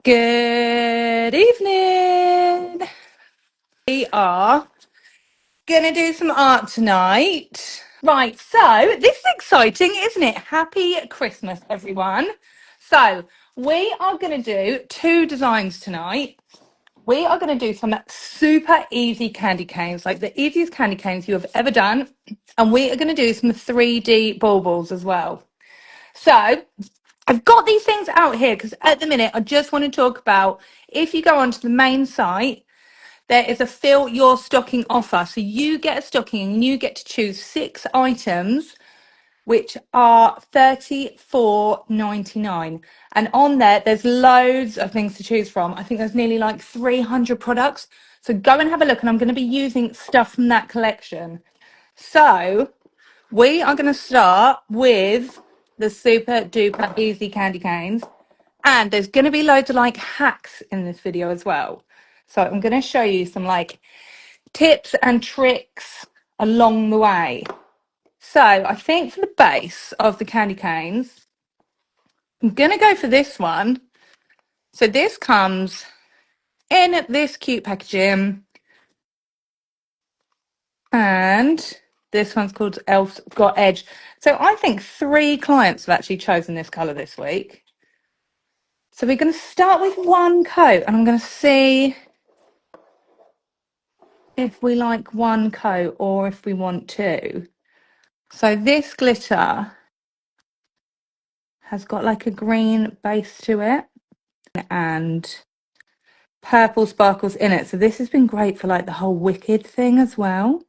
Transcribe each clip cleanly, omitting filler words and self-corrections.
Good evening. We are going to do some art tonight. Right, so this is exciting, isn't it? Happy Christmas, everyone. So we are going to do two designs tonight. We are going to do some super easy candy canes, like the easiest candy canes you have ever done. And we are going to do some 3D baubles as well. So I've got these things out here because at the minute I just want to talk about, if you go onto the main site, there is a fill your stocking offer. So you get a stocking and you get to choose 6 items which are $34.99. And on there's loads of things to choose from. I think there's nearly like 300 products. So go and have a look, and I'm going to be using stuff from that collection. So we are going to start with the super duper easy candy canes, and there's going to be loads of like hacks in this video as well. So I'm going to show you some like tips and tricks along the way. So I think for the base of the candy canes, I'm going to go for this one. So this comes in this cute packaging, and this one's called Elf's Got Edge. So I think 3 clients have actually chosen this colour this week. So we're going to start with one coat, and I'm going to see if we like one coat or if we want two. So this glitter has got like a green base to it and purple sparkles in it. So this has been great for like the whole Wicked thing as well.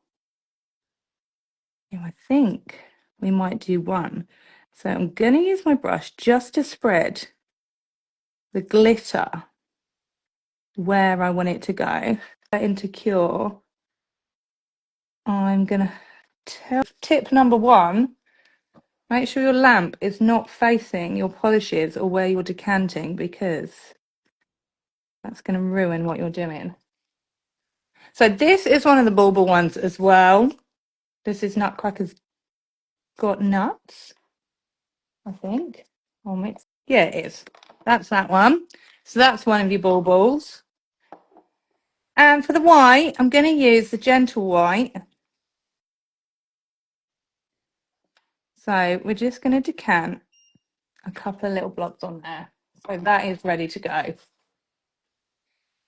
Yeah, I think we might do one. So I'm going to use my brush just to spread the glitter where I want it to go. Into Cure, I'm going to tip number 1, make sure your lamp is not facing your polishes or where you're decanting, because that's going to ruin what you're doing. So this is one of the bauble ones as well. This is Nutcracker's Got Nuts, I think. Oh, yeah, it is. That's that one. So that's one of your baubles. And for the white, I'm going to use the gentle white. So we're just going to decant a couple of little blobs on there. So that is ready to go.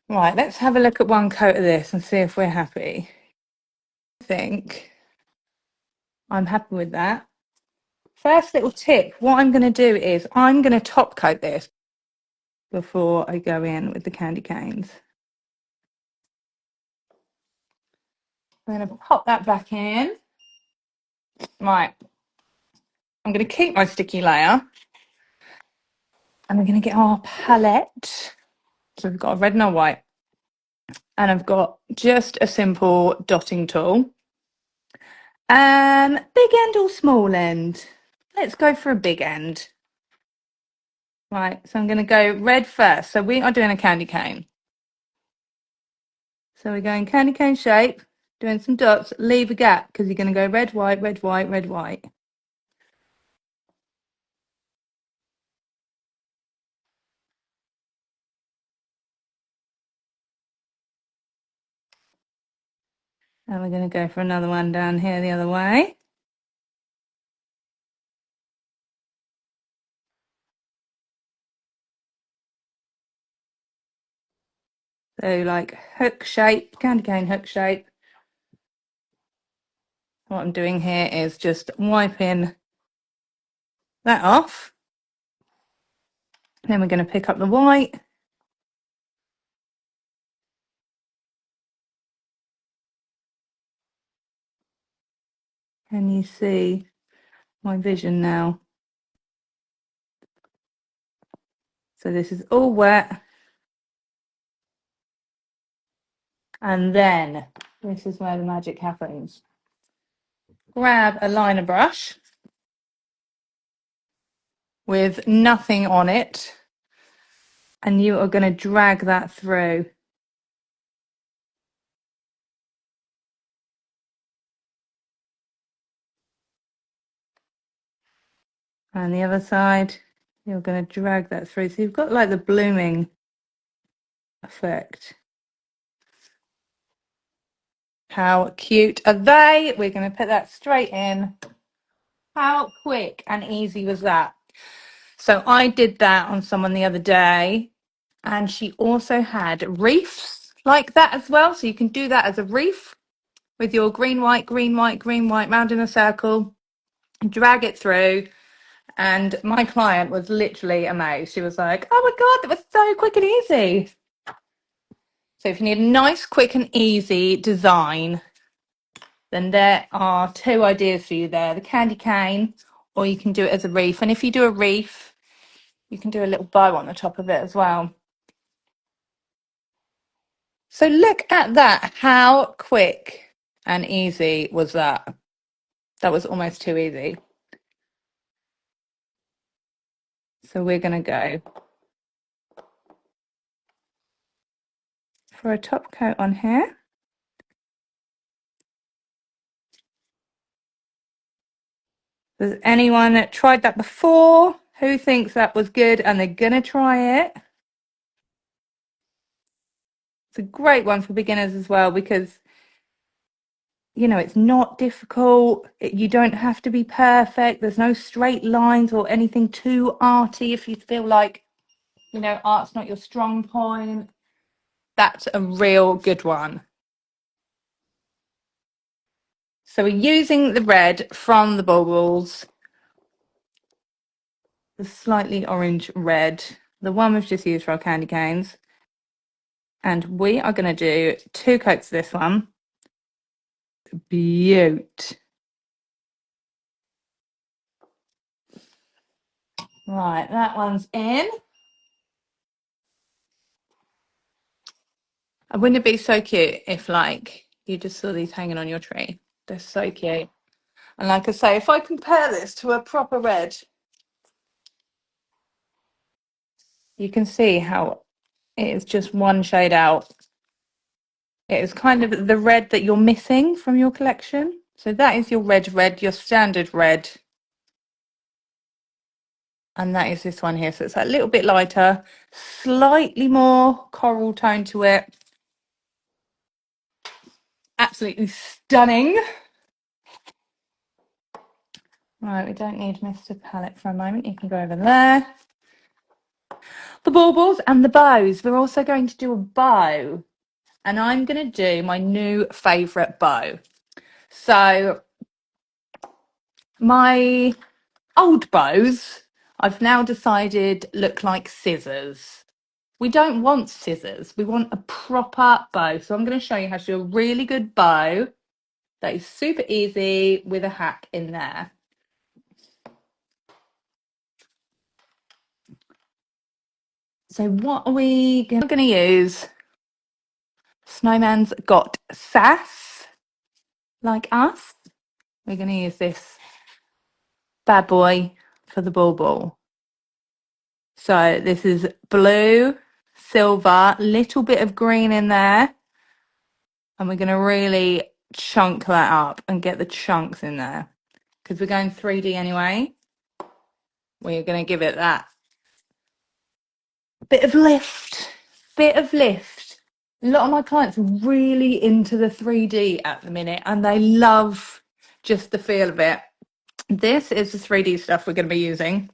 Right, let's have a look at one coat of this and see if we're happy. I think I'm happy with that. First little tip, what I'm going to do is I'm going to top coat this before I go in with the candy canes. I'm going to pop that back in. Right, I'm going to keep my sticky layer. And we're going to get our palette. So we've got a red and a white. And I've got just a simple dotting tool. Big end or small end? Let's go for a big end. Right, so I'm going to go red first. So we are doing a candy cane. So we're going candy cane shape, doing some dots, leave a gap, because you're going to go red, white, red, white, red, white. And we're going to go for another one down here the other way. So like hook shape, candy cane hook shape. What I'm doing here is just wiping that off. Then we're going to pick up the white. Can you see my vision now? So this is all wet. And then this is where the magic happens. Grab a liner brush with nothing on it, and you are going to drag that through. And the other side, you're going to drag that through. So you've got like the blooming Perfect. How cute are they? We're going to put that straight in. How quick and easy was that? So I did that on someone the other day, and she also had wreaths like that as well. So you can do that as a wreath with your green, white, green, white, green, white, round in a circle, drag it through. And my client was literally amazed. She was like, oh my God, that was so quick and easy. So if you need a nice, quick and easy design, then there are two ideas for you there. The candy cane, or you can do it as a wreath. And if you do a wreath, you can do a little bow on the top of it as well. So look at that. How quick and easy was that? That was almost too easy. So we're going to go for a top coat on here. Has anyone tried that before? Who thinks that was good and they're going to try it? It's a great one for beginners as well because, you know, it's not difficult. You don't have to be perfect. There's no straight lines or anything too arty if you feel like, you know, art's not your strong point. That's a real good one. So we're using the red from the baubles, the slightly orange red, the one we've just used for our candy canes. And we are going to do 2 coats of this one. Beaut. Right, that one's in. And wouldn't it be so cute if, like, you just saw these hanging on your tree? They're so cute. And like I say, if I compare this to a proper red, you can see how it is just one shade out. It is kind of the red that you're missing from your collection. So that is your red, your standard red. And that is this one here. So it's a little bit lighter, slightly more coral tone to it. Absolutely stunning. Right, we don't need Mr. Palette for a moment. You can go over there. The baubles and the bows. We're also going to do a bow. And I'm going to do my new favourite bow. So my old bows, I've now decided look like scissors. We don't want scissors. We want a proper bow. So I'm going to show you how to do a really good bow that is super easy with a hack in there. So what are we going to use? Snowman's got sass, like us. We're going to use this bad boy for the bauble. So this is blue, silver, little bit of green in there. And we're going to really chunk that up and get the chunks in there. Because we're going 3D anyway. We're going to give it that bit of lift. Bit of lift. A lot of my clients are really into the 3D at the minute. And they love just the feel of it. This is the 3D stuff we're going to be using,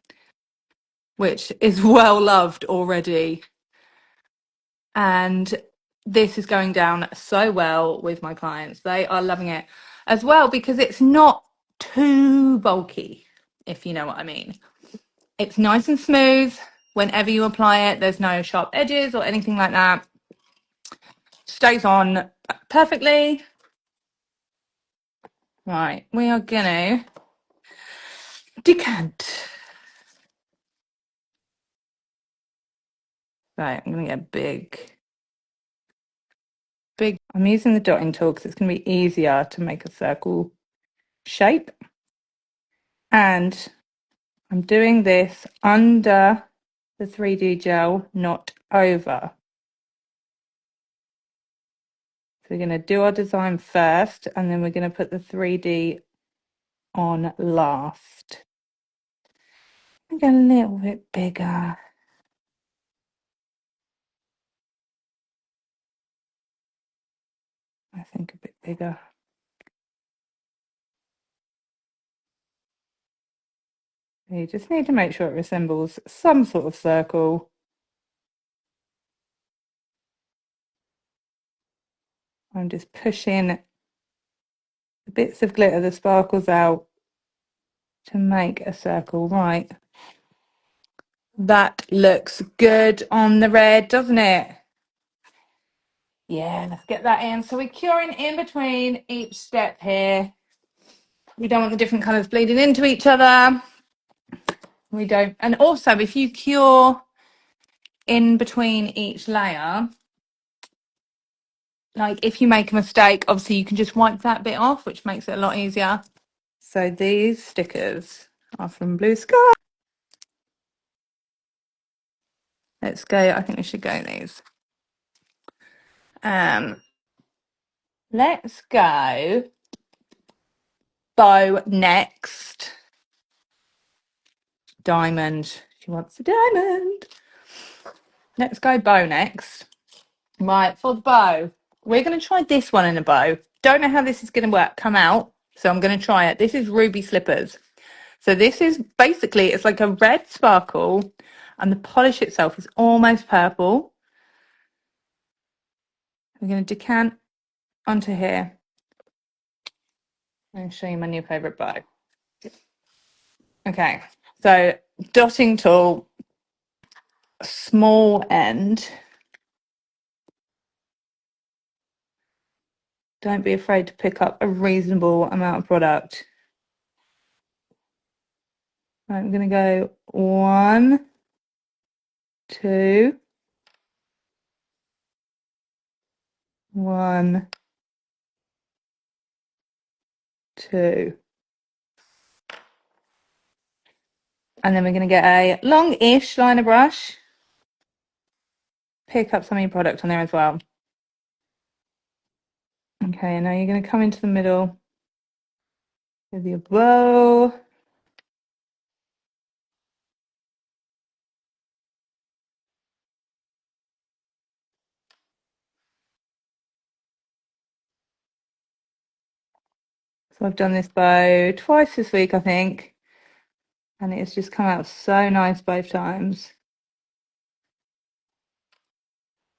which is well loved already. And this is going down so well with my clients. They are loving it as well because it's not too bulky, if you know what I mean. It's nice and smooth whenever you apply it. There's no sharp edges or anything like that. Stays on perfectly. Right, we are gonna decant. Right, I'm gonna get big. I'm using the dotting tool because it's gonna be easier to make a circle shape. And I'm doing this under the 3D gel, not over. So we're going to do our design first, and then we're going to put the 3D on last. Make it a little bit bigger. I think a bit bigger. You just need to make sure it resembles some sort of circle. I'm just pushing the bits of glitter, the sparkles out to make a circle. Right. That looks good on the red, doesn't it? Yeah, let's get that in. So we're curing in between each step here. We don't want the different colours bleeding into each other. We don't. And also, if you cure in between each layer, like if you make a mistake, obviously you can just wipe that bit off, which makes it a lot easier. So these stickers are from Bluesky. Let's go. I think we should go these. Let's go bow next. Diamond. She wants a diamond. Let's go bow next. Right, for the bow, we're going to try this one in a bow. Don't know how this is going to come out, so I'm going to try it. This is Ruby Slippers. So this is basically, it's like a red sparkle, and the polish itself is almost purple. We're going to decant onto here. I'm going to show you my new favourite bow. Okay, so dotting tool, small end. Don't be afraid to pick up a reasonable amount of product. I'm going to go 1, 2, 1, 2. And then we're going to get a long-ish liner brush. Pick up some of your product on there as well. Okay, now you're going to come into the middle with your bow. So I've done this bow twice this week, I think. And it's just come out so nice both times.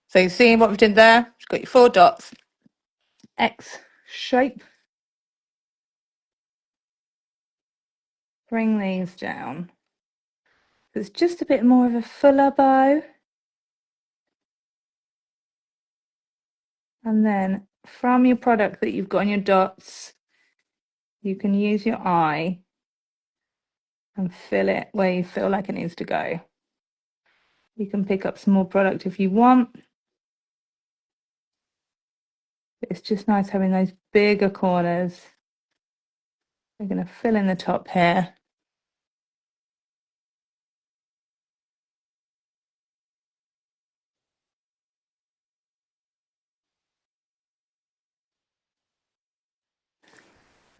So you see what we did there? You've got your 4 dots. X shape. Bring these down. It's just a bit more of a fuller bow. And then from your product that you've got on your dots, you can use your eye and fill it where you feel like it needs to go. You can pick up some more product if you want. It's just nice having those bigger corners. We're going to fill in the top here.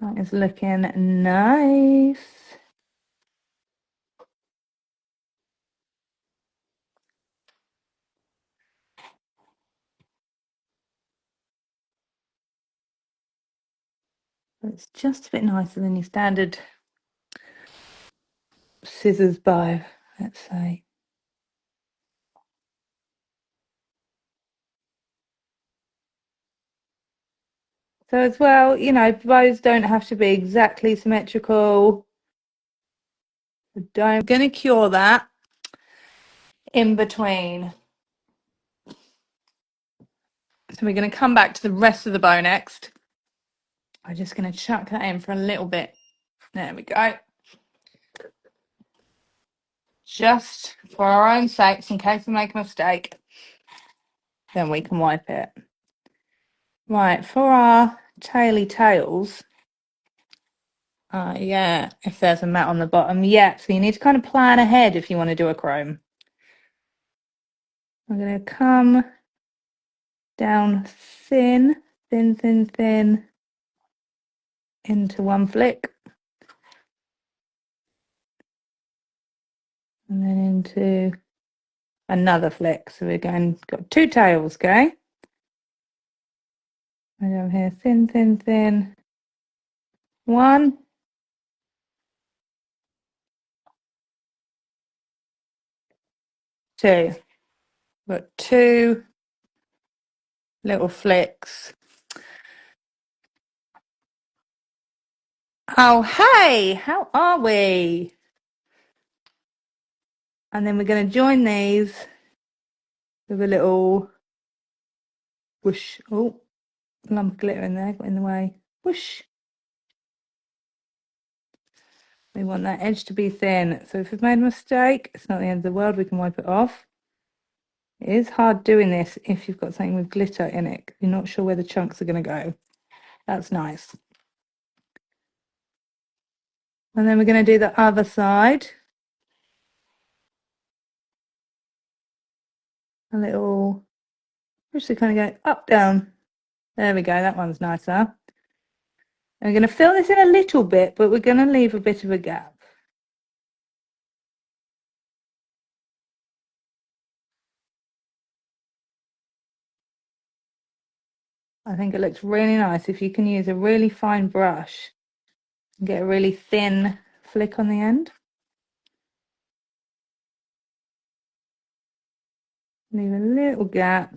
That is looking nice. It's just a bit nicer than your standard scissors bow, let's say. So as well, you know, bows don't have to be exactly symmetrical. I'm going to cure that in between. So we're going to come back to the rest of the bow next. I'm just going to chuck that in for a little bit. There we go. Just for our own sakes, in case we make a mistake, then we can wipe it. Right, for our taily tails, yeah, if there's a mat on the bottom, yeah, so you need to kind of plan ahead if you want to do a chrome. I'm going to come down thin, thin, thin, thin into one flick. And then into another flick. So we're got 2 tails, okay? Right down here, thin, thin, thin. 1, 2. Got 2 little flicks. Oh, hey, how are we? And then we're going to join these with a little whoosh. Oh, lump of glitter in there, got in the way. Whoosh. We want that edge to be thin. So if we've made a mistake, it's not the end of the world. We can wipe it off. It is hard doing this if you've got something with glitter in it. You're not sure where the chunks are going to go. That's nice. And then we're going to do the other side. A little, just to kind of go up, down. There we go. That one's nicer. And we're going to fill this in a little bit, but we're going to leave a bit of a gap. I think it looks really nice if you can use a really fine brush and get a really thin flick on the end. Leave a little gap.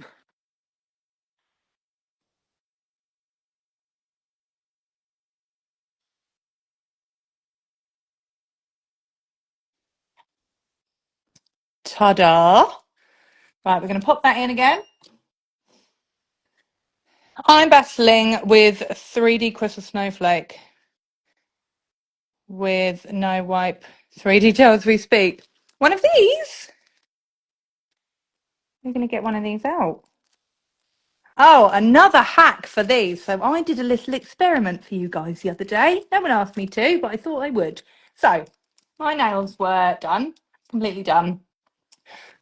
Ta-da! Right, we're going to pop that in again. I'm battling with 3D Crystal Snowflake with no wipe 3D gel as we speak. One of these? We're going to get one of these out. Oh, another hack for these. So I did a little experiment for you guys the other day. No one asked me to, but I thought I would. So my nails were done, completely done.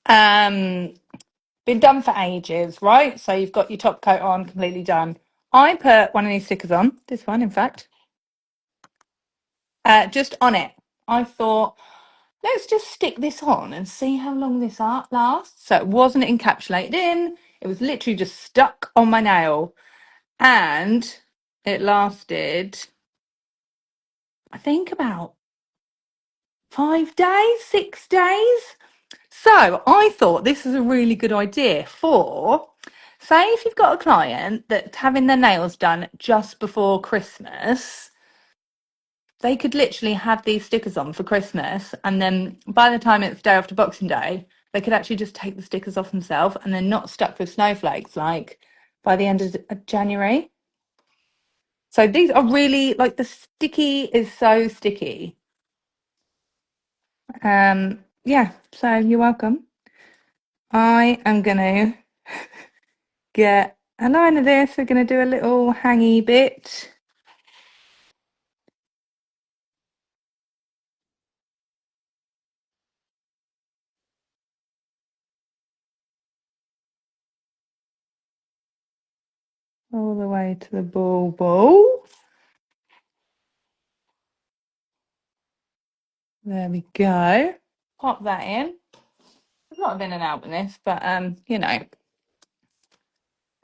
Been done for ages, right? So you've got your top coat on, completely done. I put one of these stickers on, this one in fact, just on it. I thought, let's just stick this on and see how long this art lasts. So it wasn't encapsulated in, it was literally just stuck on my nail. And it lasted, I think, about 5 days, 6 days. So I thought this is a really good idea for, say, if you've got a client that's having their nails done just before Christmas, they could literally have these stickers on for Christmas, and then by the time it's day after Boxing Day, they could actually just take the stickers off themselves and they're not stuck with snowflakes like by the end of January. So these are really, like, the sticky is so sticky. Yeah, so you're welcome. I am going to get a line of this. We're going to do a little hangy bit. All the way to the bauble. There we go. Pop that in. There's a lot of in and out with this, but you know,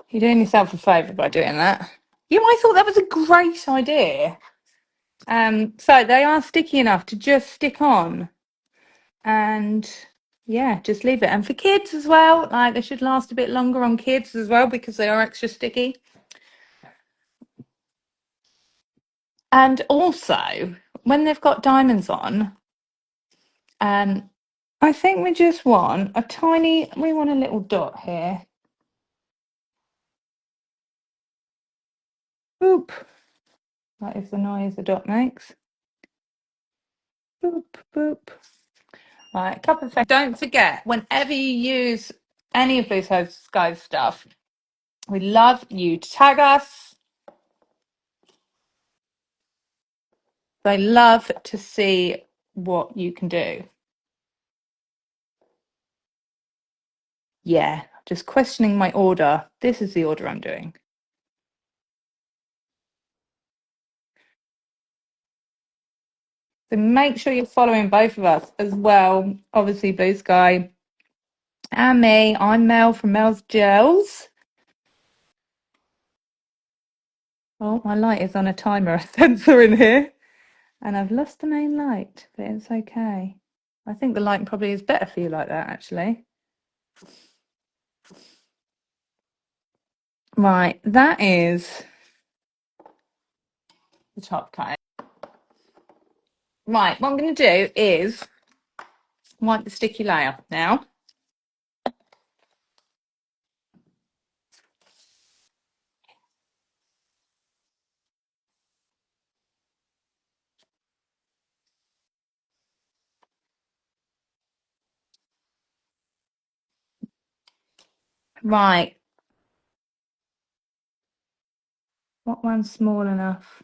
you're doing yourself a favour by doing that. I thought that was a great idea. So they are sticky enough to just stick on, and yeah, just leave it. And for kids as well, like, they should last a bit longer on kids as well because they are extra sticky. And also, when they've got diamonds on, I think we just want we want a little dot here. Boop. That is the noise a dot makes. Boop, boop. Right, a couple of seconds. Don't forget, whenever you use any of Blue Skies stuff, we'd love you to tag us. They love to see what you can do. Yeah, just questioning my order. This is the order I'm doing. So make sure you're following both of us as well. Obviously, Blue Sky and me. I'm Mel from Mel's Gels. Oh, my light is on a timer sensor in here. And I've lost the main light, but it's okay. I think the light probably is better for you like that, actually. Right, that is the top coat. Right, what I'm going to do is wipe the sticky layer now. Right, what one's small enough?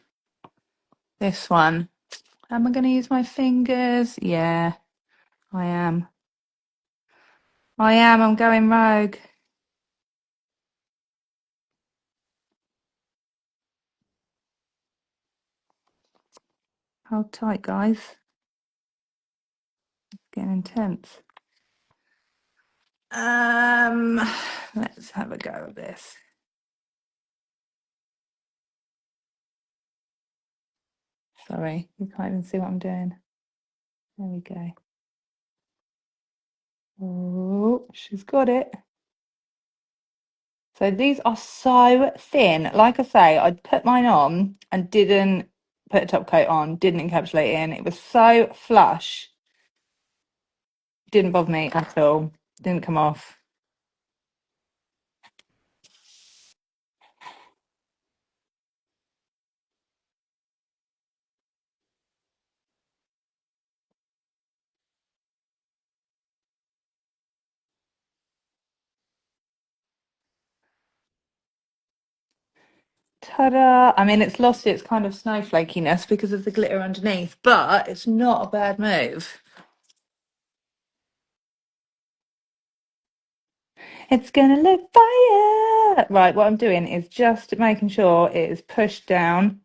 This one. Am I going to use my fingers? Yeah, I am. I'm going rogue. Hold tight, guys. It's getting intense. Let's have a go at this. Sorry, you can't even see what I'm doing. There we go. Oh, she's got it. So these are so thin. Like I say, I put mine on and didn't put a top coat on, didn't encapsulate in. It was so flush. Didn't bother me at all. Didn't come off. Ta-da! I mean, it's lost its kind of snowflakiness because of the glitter underneath, but it's not a bad move. It's gonna look fire! Right, what I'm doing is just making sure it is pushed down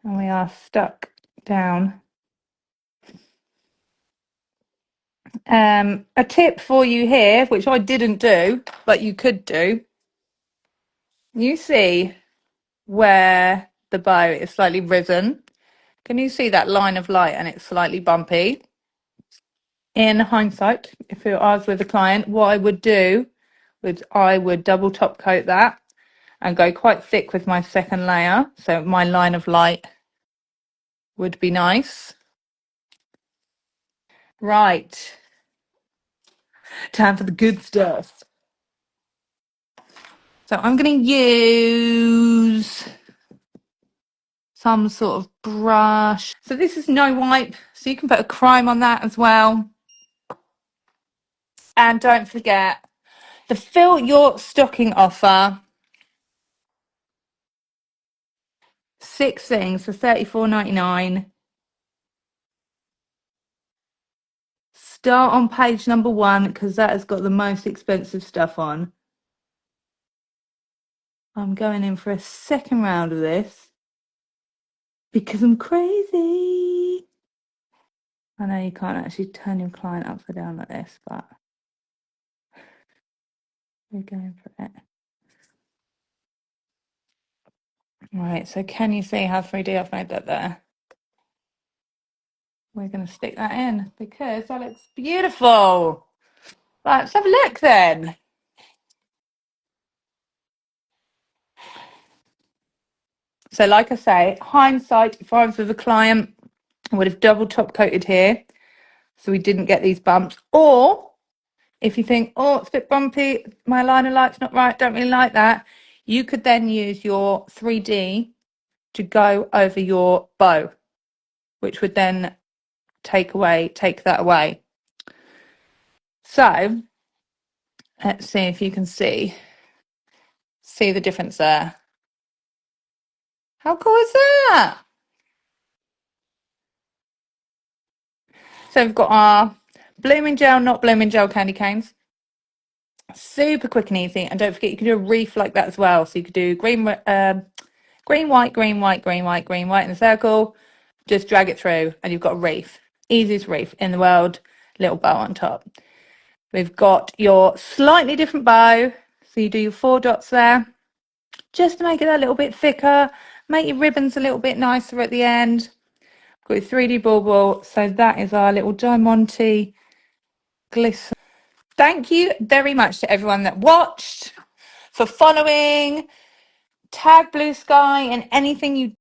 and we are stuck down. A tip for you here, which I didn't do, but you could do. You see where the bow is slightly risen? Can you see that line of light and it's slightly bumpy? In hindsight, if I was with a client, what I would do was I would double top coat that and go quite thick with my second layer, so my line of light would be nice. Right, time for the good stuff. So I'm going to use some sort of brush. So this is no wipe, so you can put a crime on that as well. And don't forget the Fill Your Stocking offer. 6 things for $34.99. Start on page number 1 because that has got the most expensive stuff on. I'm going in for a second round of this because I'm crazy. I know you can't actually turn your client upside down like this, but we're going for it. Right, so can you see how 3D I've made that there? We're going to stick that in because that looks beautiful. Right, let's have a look then. So like I say, hindsight, if I was with a client, I would have double top coated here so we didn't get these bumps. Or if you think, oh, it's a bit bumpy, my line of light's not right, don't really like that, you could then use your 3D to go over your bow, which would then take that away. So let's see if you can see the difference there. How cool is that? So we've got our blooming gel, not blooming gel candy canes. Super quick and easy. And don't forget, you can do a wreath like that as well. So you could do green, white, green, white, green, white, green, white in a circle. Just drag it through and you've got a wreath. Easiest wreath in the world. Little bow on top. We've got your slightly different bow. So you do your 4 dots there. just to make it a little bit thicker, make your ribbons a little bit nicer at the end. Got your 3D bauble, so that is our little Diamante glisten. Thank you very much to everyone that watched, for following. Tag Blue Sky and anything you